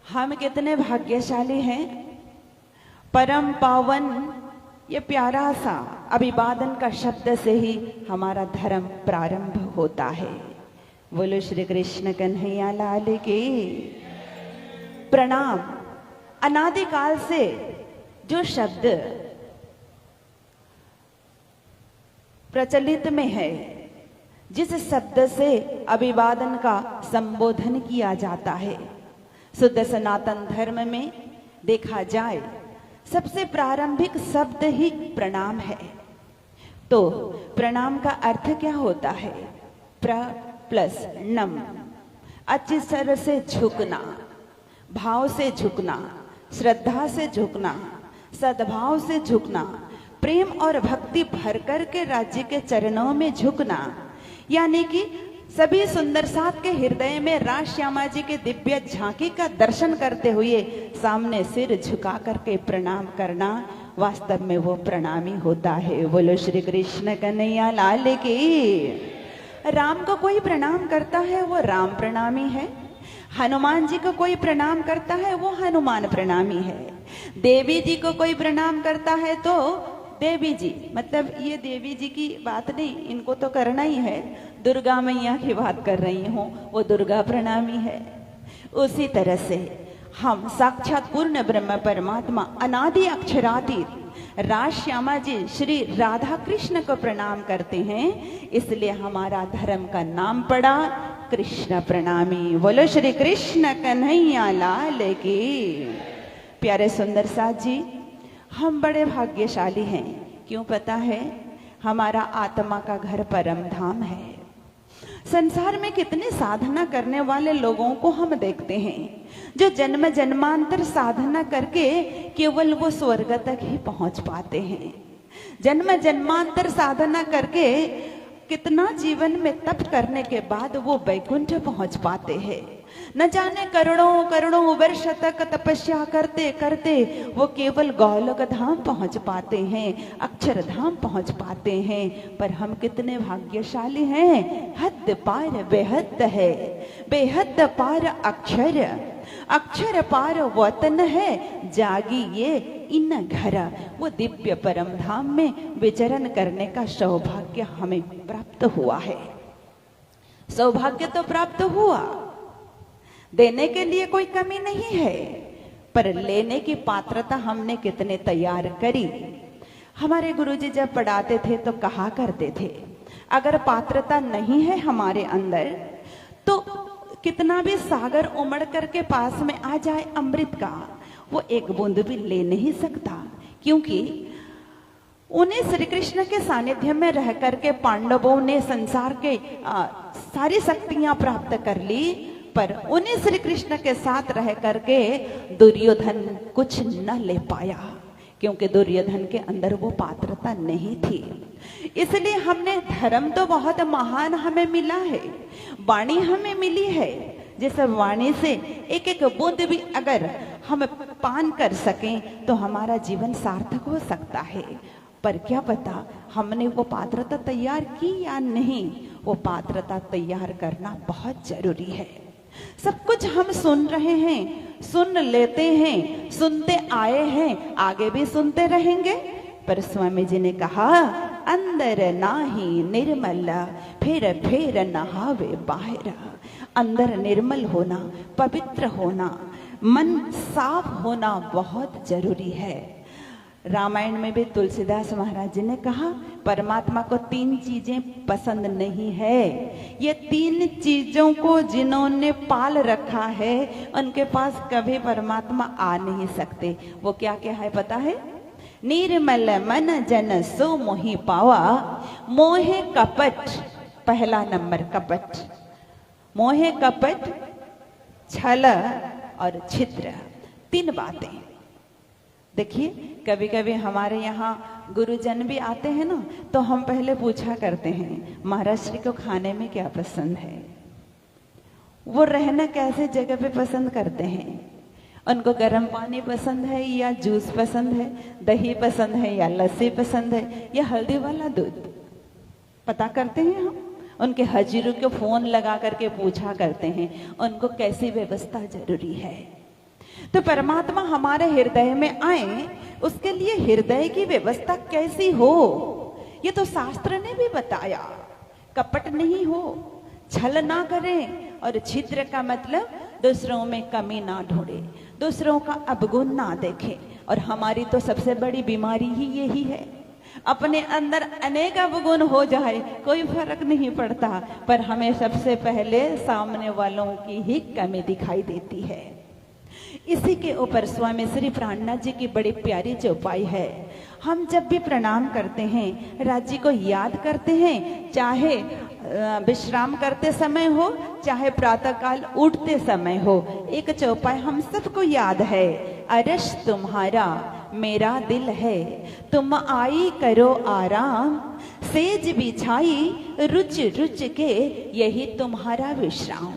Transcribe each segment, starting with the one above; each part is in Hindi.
हम कितने भाग्यशाली हैं। परम पावन ये प्यारा सा अभिवादन का शब्द से ही हमारा धर्म प्रारंभ होता है। बोलो श्री कृष्ण कन्हैया लाल की। प्रणाम। अनादिकाल से जो शब्द प्रचलित में है, जिस शब्द से अभिवादन का संबोधन किया जाता है, शुद्ध सनातन धर्म में देखा जाए सबसे प्रारंभिक शब्द ही प्रणाम है। तो प्रणाम का अर्थ क्या होता है? प्र प्लस नम, अच्छी तरह से झुकना, भाव से झुकना, श्रद्धा से झुकना, सद्भाव से झुकना, प्रेम और भक्ति भर कर के राज्य के चरणों में झुकना, यानी कि सभी सुंदर साथ के हृदय में राज श्यामा जी के दिव्य झांकी का दर्शन करते हुए सामने सिर झुका करके प्रणाम करना, वास्तव में वो प्रणामी होता है। बोलो श्री कृष्ण कन्हैया लाल की। राम को कोई प्रणाम करता है वो राम प्रणामी है। हनुमान जी को कोई प्रणाम करता है वो हनुमान प्रणामी है। देवी जी को कोई प्रणाम करता है तो देवी जी, मतलब ये देवी जी की बात नहीं, इनको तो करना ही है। दुर्गा मैया की बात कर रही हूँ, वो दुर्गा प्रणामी है। उसी तरह से हम साक्षात पूर्ण ब्रह्म परमात्मा अनादि अक्षरातीत राज श्यामा जी श्री राधा कृष्ण को प्रणाम करते हैं, इसलिए हमारा धर्म का नाम पड़ा कृष्ण प्रणामी। बोलो श्री कृष्ण कन्हैया लाल की। प्यारे सुंदर साथ जी, हम बड़े भाग्यशाली हैं। क्यों पता है? हमारा आत्मा का घर परम धाम है। संसार में कितने साधना करने वाले लोगों को हम देखते हैं, जो जन्म जन्मांतर साधना करके केवल वो स्वर्ग तक ही पहुंच पाते हैं। जन्म जन्मांतर साधना करके कितना जीवन में तप करने के बाद वो वैकुंठ पहुंच पाते हैं। न जाने करोड़ों करोड़ों वर्ष तक तपस्या करते करते वो केवल गोलोक धाम पहुंच पाते हैं, अक्षर धाम पहुंच पाते हैं। पर हम कितने भाग्यशाली हैं। हद पार बेहद है, बेहद पार अक्षर, अक्षर पार वतन है, जागी ये इन घर। वो दिव्य परम धाम में विचरण करने का सौभाग्य हमें प्राप्त हुआ है। सौभाग्य तो प्राप्त हुआ, देने के लिए कोई कमी नहीं है, पर लेने की पात्रता हमने कितने तैयार करी। हमारे गुरुजी जब पढ़ाते थे तो कहा करते थे, अगर पात्रता नहीं है हमारे अंदर तो कितना भी सागर उमड़ करके पास में आ जाए अमृत का, वो एक बूंद भी ले नहीं सकता। क्योंकि उन्हें श्री कृष्ण के सानिध्य में रह करके पांडवों ने संसार के सारी शक्तियां प्राप्त कर ली, पर उन्हें श्री कृष्ण के साथ रह करके दुर्योधन कुछ न ले पाया, क्योंकि दुर्योधन के अंदर वो पात्रता नहीं थी। इसलिए हमने धर्म तो बहुत महान हमें मिला है, वाणी हमें मिली है, जिस वाणी से एक एक बूंद भी अगर हम पान कर सकें तो हमारा जीवन सार्थक हो सकता है। पर क्या पता हमने वो पात्रता तैयार की या नहीं। वो पात्रता तैयार करना बहुत जरूरी है। सब कुछ हम सुन रहे हैं, सुन लेते हैं, सुनते आए हैं, आगे भी सुनते रहेंगे। पर स्वामी जी ने कहा, अंदर नाही निर्मल फिर नहावे बाहर। अंदर निर्मल होना, पवित्र होना, मन साफ होना बहुत जरूरी है। रामायण में भी तुलसीदास महाराज जी ने कहा, परमात्मा को 3 चीजें पसंद नहीं है। ये 3 चीजों को जिन्होंने पाल रखा है उनके पास कभी परमात्मा आ नहीं सकते। वो क्या क्या है पता है? निर्मल मन जन सो मोहि पावा, मोहे कपट, पहला नंबर कपट, मोहे कपट, छल और छिद्र, 3 बातें। देखिए, कभी कभी हमारे यहाँ गुरुजन भी आते हैं ना, तो हम पहले पूछा करते हैं महाराज श्री को खाने में क्या पसंद है, वो रहना कैसे जगह पे पसंद करते हैं, उनको गर्म पानी पसंद है या जूस पसंद है, दही पसंद है या लस्सी पसंद है या हल्दी वाला दूध, पता करते हैं हम। उनके हजीरों को फोन लगा करके पूछा करते हैं उनको कैसी व्यवस्था जरूरी है। तो परमात्मा हमारे हृदय में आए, उसके लिए हृदय की व्यवस्था कैसी हो, ये तो शास्त्र ने भी बताया। कपट नहीं हो, छल ना करें, और छिद्र का मतलब दूसरों में कमी ना ढूंढे, दूसरों का अवगुण ना देखे। और हमारी तो सबसे बड़ी बीमारी ही यही है, अपने अंदर अनेक अवगुण हो जाए कोई फर्क नहीं पड़ता, पर हमें सबसे पहले सामने वालों की ही कमी दिखाई देती है। इसी के ऊपर स्वामी श्री प्राणनाथ जी की बड़ी प्यारी चौपाई है। हम जब भी प्रणाम करते हैं, राज्य को याद करते हैं, चाहे विश्राम करते समय हो, चाहे प्रातःकाल उठते समय हो, एक चौपाई हम सबको याद है, अरश तुम्हारा मेरा दिल है, तुम आई करो आराम, सेज बिछाई रुच रुच के यही तुम्हारा विश्राम।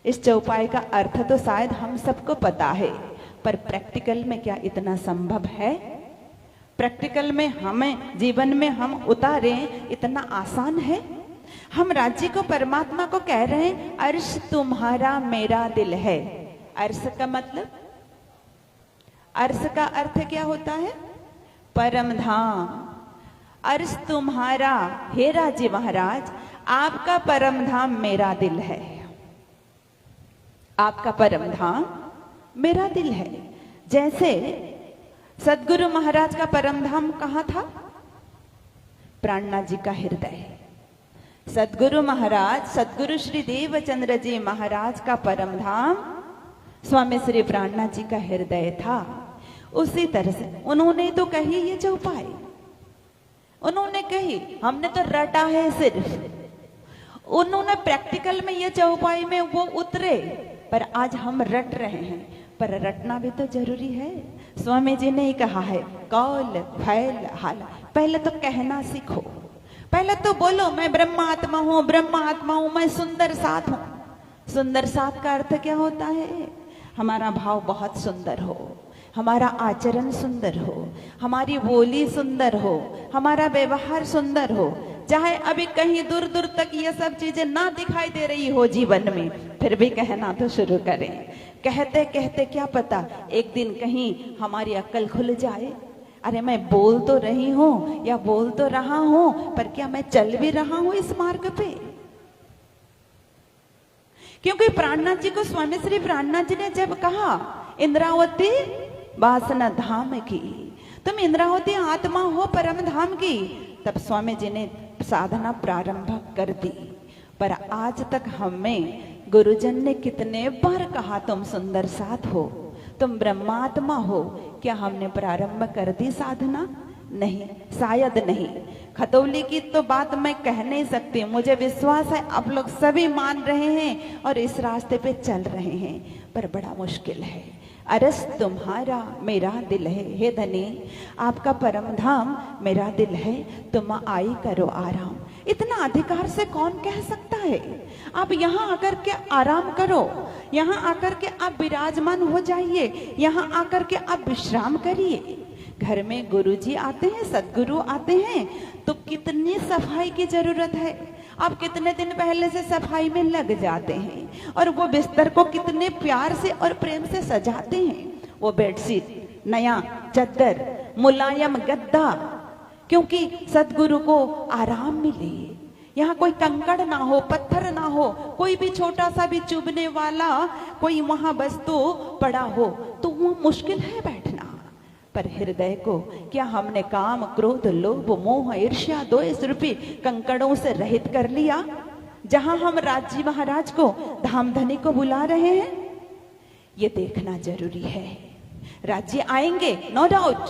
इस चौपाई का अर्थ तो शायद हम सबको पता है, पर प्रैक्टिकल में क्या इतना संभव है? प्रैक्टिकल में हमें जीवन में हम उतारें, इतना आसान है? हम राज्य को, परमात्मा को कह रहे हैं, अर्श तुम्हारा मेरा दिल है। अर्श का मतलब, अर्श का अर्थ क्या होता है? परम धाम। अर्श तुम्हारा, हे राज्य महाराज, आपका परम धाम मेरा दिल है, आपका परम धाम मेरा दिल है। जैसे सदगुरु महाराज का परम धाम कहाँ था? प्राणनाथ जी का हृदय। सदगुरु महाराज, सदगुरु श्री देवचंद्र जी महाराज का परम धाम स्वामी श्री प्राणनाथ जी का हृदय था। उसी तरह से उन्होंने तो कही ये चौपाई, उन्होंने कही, हमने तो रटा है सिर्फ। उन्होंने प्रैक्टिकल में ये चौपाई में वो उतरे, पर आज हम रट रहे हैं, पर रटना भी तो जरूरी है। स्वामी जी ने ही कहा है, कौल फैल हाल, पहले तो कहना सीखो, पहले तो बोलो मैं ब्रह्मात्मा हूँ, ब्रह्मात्मा हूँ, मैं सुंदर साथ हूँ। सुंदर साथ का अर्थ क्या होता है? हमारा भाव बहुत सुंदर हो, हमारा आचरण सुंदर हो, हमारी बोली सुंदर हो, हमारा व्यवहार सुंदर हो। चाहे अभी कहीं दूर दूर तक ये सब चीजें ना दिखाई दे रही हो जीवन में, फिर भी कहना तो शुरू करें। कहते कहते क्या पता एक दिन कहीं हमारी अक्ल खुल जाए, अरे मैं बोल तो रही हूं या बोल तो रहा हूं, पर क्या मैं चल भी रहा हूं इस मार्ग पे? क्योंकि प्राणनाथ जी को स्वामी श्री प्राणनाथ जी ने जब कहा, इंद्रावती वासना धाम की, तुम इंद्रावती आत्मा हो परम धाम की, तब स्वामी जी ने साधना प्रारंभ कर दी। पर आज तक हमें गुरुजन ने कितने बार कहा, तुम सुंदर साथ हो, तुम ब्रह्मात्मा हो, क्या हमने प्रारंभ कर दी साधना? नहीं, शायद नहीं। खतौली की तो बात मैं कह नहीं सकती, मुझे विश्वास है आप लोग सभी मान रहे हैं और इस रास्ते पे चल रहे हैं, पर बड़ा मुश्किल है। अरस तुम्हारा मेरा दिल है, हे धनी आपका परम धाम मेरा दिल है, तुम आई करो आराम। इतना अधिकार से कौन कह सकता है? आप यहाँ आकर के आराम करो, यहाँ आकर के आप विराजमान हो जाइए, यहाँ आकर के आप विश्राम करिए। घर में गुरुजी आते हैं, सदगुरु आते हैं, तो कितनी सफाई की जरूरत है। आप कितने दिन पहले से सफाई में लग जाते हैं और वो बिस्तर को कितने प्यार से और प्रेम से सजाते हैं। वो बेडशीट, नया चद्दर, मुलायम गद्दा, क्योंकि सदगुरु को आराम मिले। यहाँ कोई कंकड़ ना हो, पत्थर ना हो, कोई भी छोटा सा भी चुभने वाला कोई वहां वस्तु पड़ा हो तो वो मुश्किल है बैठना। पर हृदय को क्या हमने काम, क्रोध, लोभ, मोह, ईर्ष्या, द्वेष रूपी कंकड़ों से रहित कर लिया? जहां हम राज्य महाराज को, धामधनी को बुला रहे हैं, ये देखना जरूरी है। राज्य आएंगे, नो डाउट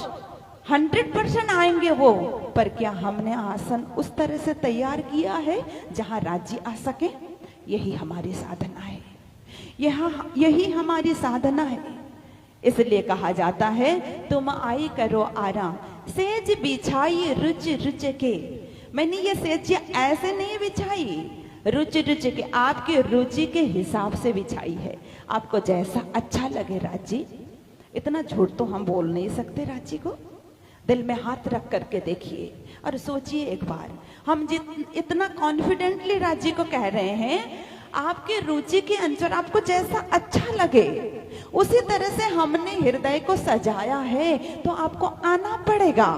100% आएंगे वो, पर क्या हमने आसन उस तरह से तैयार किया है जहां राज्य आ सके? यही हमारी साधना है, यही हमारी साधना है। इसलिए कहा जाता है, तुम आई करो आराम, सेज बिछाई रुचि रुच के। मैंने ये सेज ऐसे नहीं बिछाई, रुचि रुच के, आपकी रुचि के हिसाब से बिछाई है। आपको जैसा अच्छा लगे राज्य, इतना झूठ तो हम बोल नहीं सकते राज्य को। दिल में हाथ रख करके देखिए और सोचिए एक बार, हम इतना कॉन्फिडेंटली राज्य को कह रहे हैं, आपके रुचि के अनुसार आपको जैसा अच्छा लगे उसी तरह से हमने हृदय को सजाया है तो आपको आना पड़ेगा।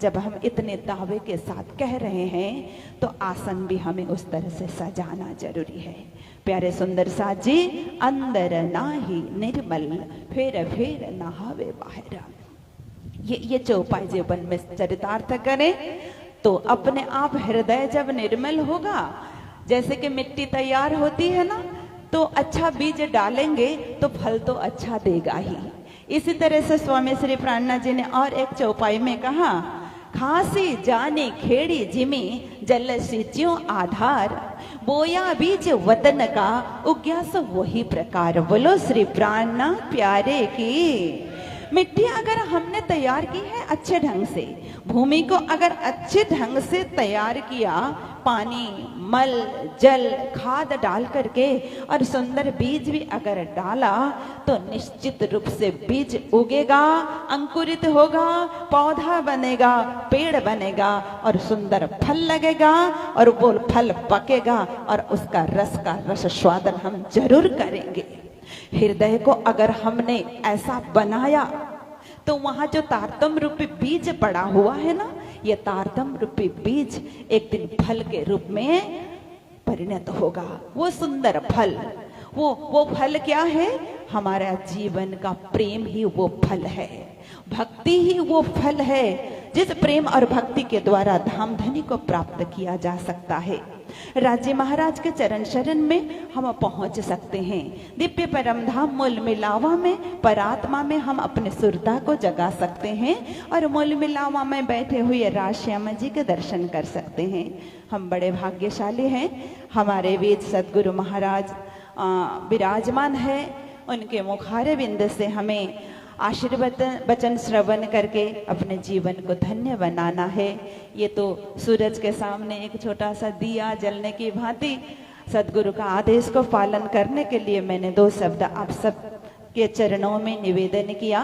जब हम इतने दावे के साथ कह रहे हैं तो आसन भी हमें उस तरह से सजाना जरूरी है। प्यारे सुंदर साथ जी, अंदर नाही निर्मल फिर नहावे बाहर। ये चौपाई जीवन में चरितार्थ करें तो अपने आप हृदय जब निर्मल होगा, जैसे कि मिट्टी तैयार होती है ना, तो अच्छा बीज डालेंगे तो फल तो अच्छा देगा ही। इसी तरह से स्वामी श्री प्राणनाथ जी ने और एक चौपाई में कहा, खासी जाने खेड़ी जिमी जल सिंच्यो आधार, बोया बीज वतन का उग्या सो वही प्रकार। बोलो श्री प्राणनाथ प्यारे की। मिट्टी अगर हमने तैयार की है अच्छे ढंग से, भूमि को अगर अच्छे ढंग से तैयार किया, पानी मल जल खाद डाल करके और सुंदर बीज भी अगर डाला तो निश्चित रूप से बीज उगेगा, अंकुरित होगा, पौधा बनेगा, पेड़ बनेगा और सुंदर फल लगेगा और वो फल पकेगा और उसका रस का रस स्वादन हम जरूर करेंगे। हृदय को अगर हमने ऐसा बनाया तो वहां जो तारतम रूपी बीज पड़ा हुआ है ना, ये तारतम रूपी बीज एक दिन फल के रूप में परिणत होगा। वो सुंदर फल, वो फल क्या है? हमारा जीवन का प्रेम ही वो फल है, भक्ति ही वो फल है, जिस प्रेम और भक्ति के द्वारा धाम धनी को प्राप्त किया जा सकता है। राज्य महाराज के चरण शरण में हम पहुंच सकते हैं। दिव्य परम धाम मूल मिलावा में, परात्मा में हम अपने सुरता को जगा सकते हैं और मूल मिलावा में बैठे हुए राजश्याम जी के दर्शन कर सकते हैं। हम बड़े भाग्यशाली हैं, हमारे वेद सदगुरु महाराज विराजमान है। उनके मुखारे बिंद से हमें आशीर्वाद वचन श्रवण करके अपने जीवन को धन्य बनाना है। ये तो सूरज के सामने एक छोटा सा दिया जलने की भांति सदगुरु का आदेश को पालन करने के लिए मैंने 2 शब्द आप सब के चरणों में निवेदन किया।